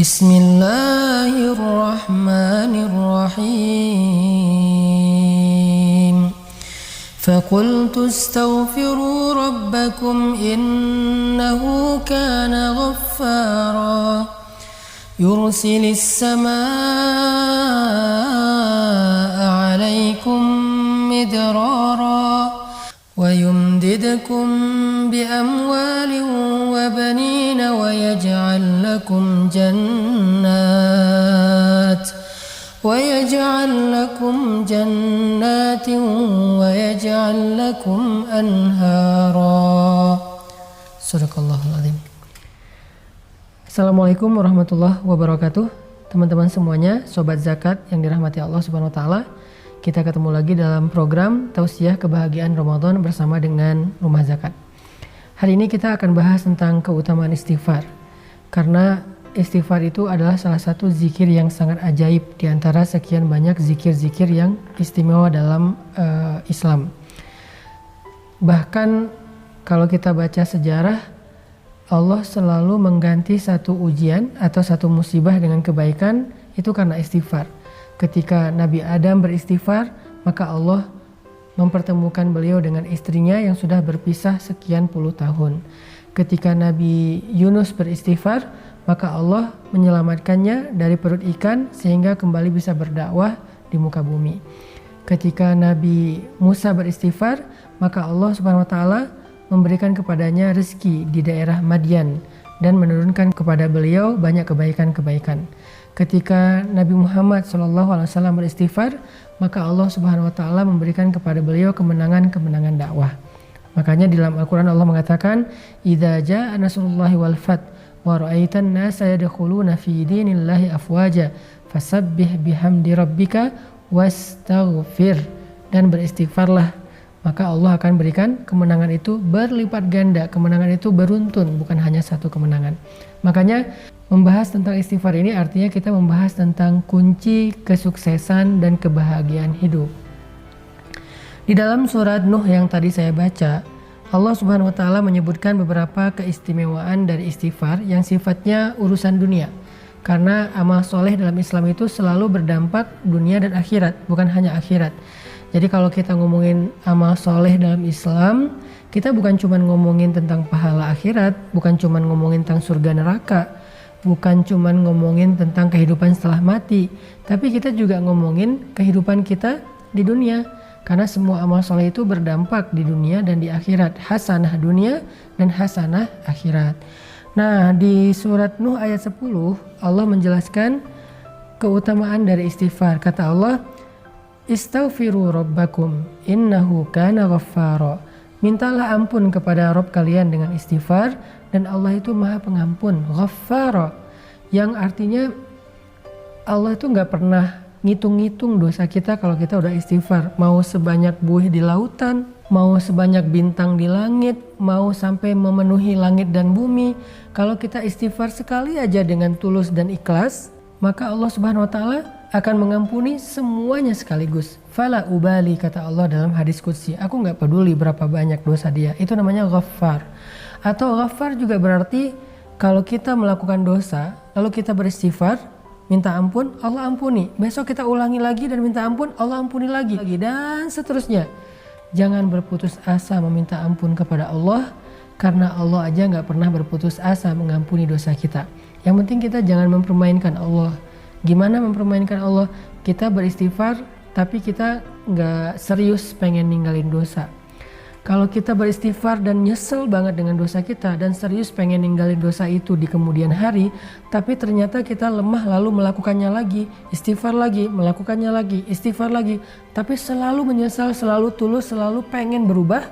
Bismillahirrahmanirrahim. Faqultu astaghfiru rabbakum innahu kana ghaffara yursilis samaa'a 'alaikum midrara wa yumdidkum bi amwalin wa banina wa yaj'al lakum jannatin wa yaj'al lakum anhara. Sadaqallahul azim. Assalamualaikum warahmatullahi wabarakatuh. Teman-teman semuanya, sobat zakat yang dirahmati Allah Subhanahu wa taala. Kita ketemu lagi dalam program Tausiah Kebahagiaan Ramadan bersama dengan Rumah Zakat. Hari ini kita akan bahas tentang keutamaan istighfar. Karena istighfar itu adalah salah satu zikir yang sangat ajaib di antara sekian banyak zikir-zikir yang istimewa dalam Islam. Bahkan kalau kita baca sejarah, Allah selalu mengganti satu ujian atau satu musibah dengan kebaikan itu karena istighfar. Ketika Nabi Adam beristighfar, maka Allah mempertemukan beliau dengan istrinya yang sudah berpisah sekian puluh tahun. Ketika Nabi Yunus beristighfar, maka Allah menyelamatkannya dari perut ikan sehingga kembali bisa berdakwah di muka bumi. Ketika Nabi Musa beristighfar, maka Allah Subhanahu wa taala memberikan kepadanya rezeki di daerah Madian dan menurunkan kepada beliau banyak kebaikan-kebaikan. Ketika Nabi Muhammad SAW beristighfar, maka Allah Subhanahu wa taala memberikan kepada beliau kemenangan-kemenangan dakwah. Makanya di dalam Al-Qur'an Allah mengatakan, "Idza jaa nasrullahi wal fath wa ra'aitan nasa yadkhuluna fi dinillahi afwaja fasabbih bihamdi rabbika wastaghfir." Dan beristighfarlah, maka Allah akan berikan kemenangan itu berlipat ganda. Kemenangan itu beruntun, bukan hanya satu kemenangan. Makanya membahas tentang istighfar ini artinya kita membahas tentang kunci kesuksesan dan kebahagiaan hidup. Di dalam surat Nuh yang tadi saya baca, Allah Subhanahu wa taala menyebutkan beberapa keistimewaan dari istighfar yang sifatnya urusan dunia. Karena amal soleh dalam Islam itu selalu berdampak dunia dan akhirat, bukan hanya akhirat. Jadi kalau kita ngomongin amal soleh dalam Islam, kita bukan cuma ngomongin tentang pahala akhirat, bukan cuma ngomongin tentang surga neraka, bukan cuma ngomongin tentang kehidupan setelah mati, tapi kita juga ngomongin kehidupan kita di dunia. Karena semua amal soleh itu berdampak di dunia dan di akhirat, hasanah dunia dan hasanah akhirat. Nah, di surat Nuh ayat 10, Allah menjelaskan keutamaan dari istighfar. Kata Allah, "Istaghfiru rabbakum innahu kana ghaffara." Mintalah ampun kepada Rabb kalian dengan istighfar dan Allah itu Maha Pengampun, Ghaffara, yang artinya Allah itu nggak pernah ngitung-ngitung dosa kita kalau kita udah istighfar. Mau sebanyak buih di lautan, mau sebanyak bintang di langit, mau sampai memenuhi langit dan bumi, kalau kita istighfar sekali aja dengan tulus dan ikhlas, maka Allah Subhanahu wa taala akan mengampuni semuanya sekaligus. Fala ubali, kata Allah dalam hadis qudsi, aku gak peduli berapa banyak dosa dia. Itu namanya ghaffar. Atau ghaffar juga berarti kalau kita melakukan dosa lalu kita beristighfar, minta ampun, Allah ampuni. Besok kita ulangi lagi dan minta ampun, Allah ampuni lagi dan seterusnya. Jangan berputus asa meminta ampun kepada Allah, karena Allah aja gak pernah berputus asa mengampuni dosa kita. Yang penting kita jangan mempermainkan Allah. Gimana mempermainkan Allah? Kita beristighfar tapi kita gak serius pengen ninggalin dosa. Kalau kita beristighfar dan nyesel banget dengan dosa kita dan serius pengen ninggalin dosa itu di kemudian hari, tapi ternyata kita lemah lalu melakukannya lagi, istighfar lagi, melakukannya lagi, istighfar lagi, tapi selalu menyesal, selalu tulus, selalu pengen berubah,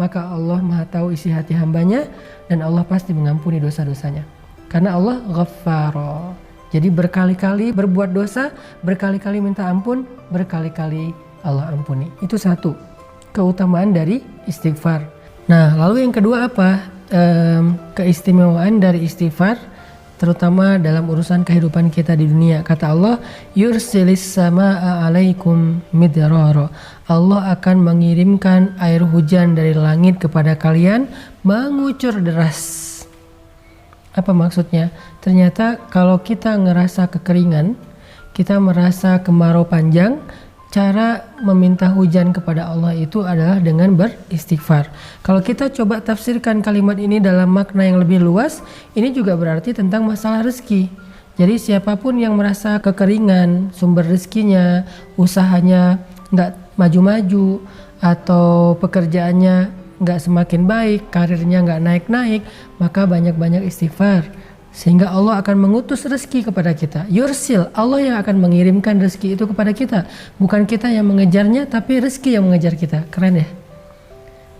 maka Allah Maha tahu isi hati hambanya dan Allah pasti mengampuni dosa-dosanya. Karena Allah Ghaffara. Jadi berkali-kali berbuat dosa, berkali-kali minta ampun, berkali-kali Allah ampuni. Itu satu keutamaan dari istighfar. Nah, lalu yang kedua apa? Keistimewaan dari istighfar, terutama dalam urusan kehidupan kita di dunia. Kata Allah, yursilis samaa'a 'alaikum midrara. Allah akan mengirimkan air hujan dari langit kepada kalian mengucur deras. Apa maksudnya? Ternyata kalau kita ngerasa kekeringan, kita merasa kemarau panjang, cara meminta hujan kepada Allah itu adalah dengan beristighfar. Kalau kita coba tafsirkan kalimat ini dalam makna yang lebih luas, ini juga berarti tentang masalah rezeki. Jadi siapapun yang merasa kekeringan, sumber rezekinya, usahanya nggak maju-maju, atau pekerjaannya nggak semakin baik, karirnya nggak naik-naik, maka banyak-banyak istighfar. Sehingga Allah akan mengutus rezeki kepada kita. Yursil, Allah yang akan mengirimkan rezeki itu kepada kita. Bukan kita yang mengejarnya, tapi rezeki yang mengejar kita. Keren ya?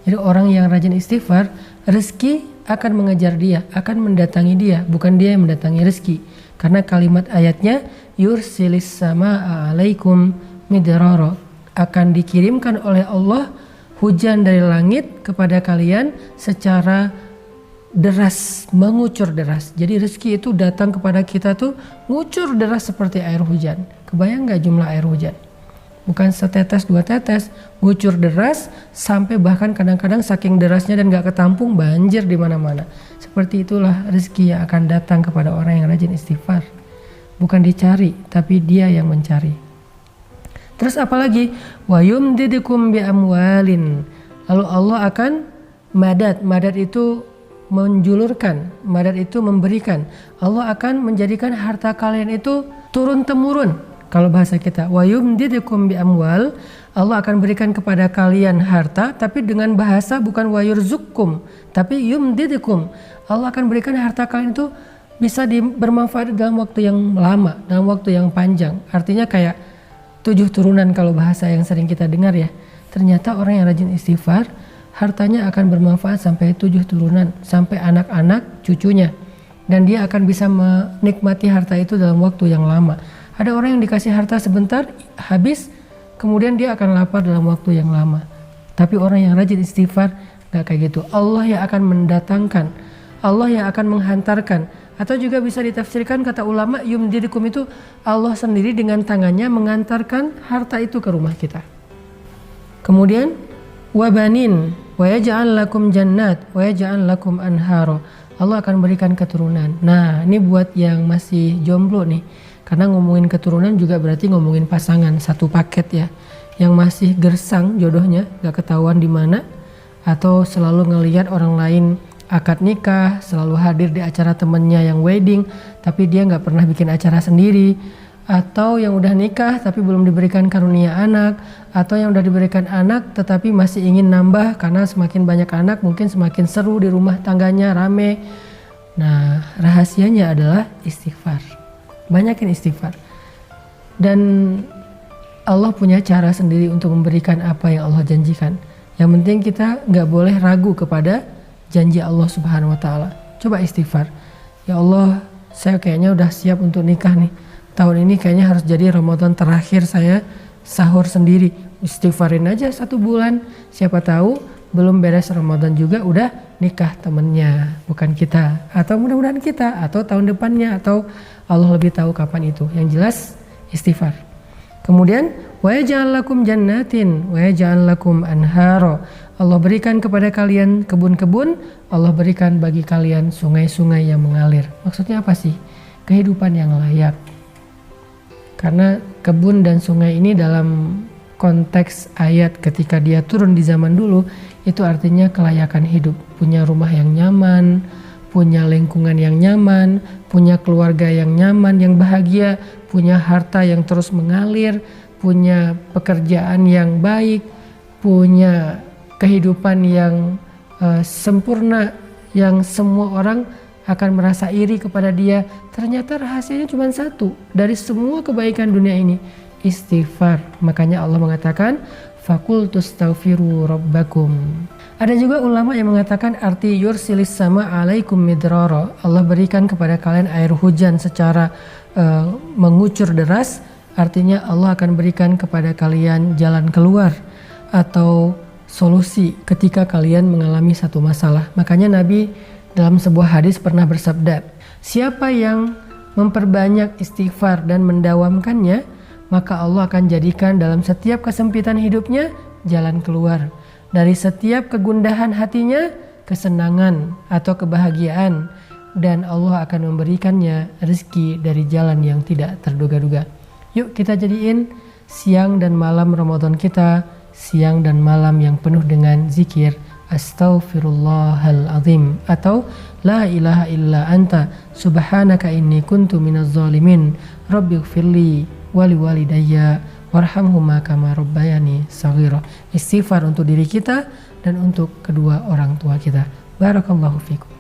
Jadi orang yang rajin istighfar, rezeki akan mengejar dia, akan mendatangi dia. Bukan dia yang mendatangi rezeki. Karena kalimat ayatnya, yursilis sama'a alaikum midrara. Akan dikirimkan oleh Allah hujan dari langit kepada kalian secara deras, mengucur deras. Jadi rezeki itu datang kepada kita tuh ngucur deras seperti air hujan. Kebayang nggak jumlah air hujan? Bukan setetes dua tetes, ngucur deras sampai bahkan kadang-kadang saking derasnya dan nggak ketampung banjir di mana-mana. Seperti itulah rezeki yang akan datang kepada orang yang rajin istighfar. Bukan dicari, tapi dia yang mencari. Terus apalagi? Wa yumdidukum bi amwalin. Lalu Allah akan madad itu menjulurkan, madad itu memberikan. Allah akan menjadikan harta kalian itu turun temurun. Kalau bahasa kita, wa yumdidukum bi amwal, Allah akan berikan kepada kalian harta, tapi dengan bahasa bukan wa yurzukum, tapi yumdidukum. Allah akan berikan harta kalian itu bisa bermanfaat dalam waktu yang lama, dalam waktu yang panjang. Artinya kayak 7 turunan kalau bahasa yang sering kita dengar ya. Ternyata orang yang rajin istighfar, hartanya akan bermanfaat sampai 7 turunan, sampai anak-anak cucunya. Dan dia akan bisa menikmati harta itu dalam waktu yang lama. Ada orang yang dikasih harta sebentar, habis, kemudian dia akan lapar dalam waktu yang lama. Tapi orang yang rajin istighfar, gak kayak gitu. Allah yang akan mendatangkan, Allah yang akan menghantarkan. Atau juga bisa ditafsirkan kata ulama, yumdidukum itu Allah sendiri dengan tangannya mengantarkan harta itu ke rumah kita. Kemudian, wabanin, wa yaj'al lakum jannat, wa yaj'al lakum anharo. Allah akan berikan keturunan. Nah, ini buat yang masih jomblo nih. Karena ngomongin keturunan juga berarti ngomongin pasangan, satu paket ya. Yang masih gersang jodohnya, gak ketahuan di mana, atau selalu ngelihat orang lain akad nikah, selalu hadir di acara temennya yang wedding, tapi dia gak pernah bikin acara sendiri. Atau yang udah nikah tapi belum diberikan karunia anak, atau yang udah diberikan anak tetapi masih ingin nambah karena semakin banyak anak mungkin semakin seru di rumah tangganya, rame. Nah, rahasianya adalah istighfar. Banyakin istighfar. Dan Allah punya cara sendiri untuk memberikan apa yang Allah janjikan. Yang penting kita gak boleh ragu kepada janji Allah Subhanahu wa Ta'ala. Coba istighfar. Ya Allah, saya kayaknya udah siap untuk nikah nih. Tahun ini kayaknya harus jadi Ramadan terakhir saya sahur sendiri. Istighfarin aja 1 bulan. Siapa tahu belum beres Ramadan juga udah nikah temennya, bukan kita. Atau mudah-mudahan kita, atau tahun depannya, atau Allah lebih tahu kapan itu. Yang jelas istighfar. Kemudian wa yaj'al lakum jannatin wa yaj'al lakum anharo. Allah berikan kepada kalian kebun-kebun, Allah berikan bagi kalian sungai-sungai yang mengalir. Maksudnya apa sih? Kehidupan yang layak. Karena kebun dan sungai ini dalam konteks ayat ketika dia turun di zaman dulu, itu artinya kelayakan hidup. Punya rumah yang nyaman, punya lingkungan yang nyaman, punya keluarga yang nyaman, yang bahagia, punya harta yang terus mengalir, punya pekerjaan yang baik, punya kehidupan yang sempurna, yang semua orang akan merasa iri kepada dia. Ternyata rahasianya cuma satu dari semua kebaikan dunia ini, istighfar. Makanya Allah mengatakan faqultu astaghfiru rabbakum. Ada juga ulama yang mengatakan arti yursilis sama alaikum midrara. Allah berikan kepada kalian air hujan secara mengucur deras. Artinya Allah akan berikan kepada kalian jalan keluar atau solusi ketika kalian mengalami satu masalah. Makanya Nabi dalam sebuah hadis pernah bersabda, siapa yang memperbanyak istighfar dan mendawamkannya, maka Allah akan jadikan dalam setiap kesempitan hidupnya jalan keluar. Dari setiap kegundahan hatinya, kesenangan atau kebahagiaan. dan Allah akan memberikannya rezeki dari jalan yang tidak terduga-duga. Yuk kita jadiin siang dan malam Ramadan kita siang dan malam yang penuh dengan zikir Astaghfirullahaladzim atau La ilaha illa anta subhanaka inni kuntu minaz zalimin rabbighfirli wali walidayya warhamhuma kama rabbayani shaghira. Istighfar untuk diri kita dan untuk kedua orang tua kita. Barakallahu fikum.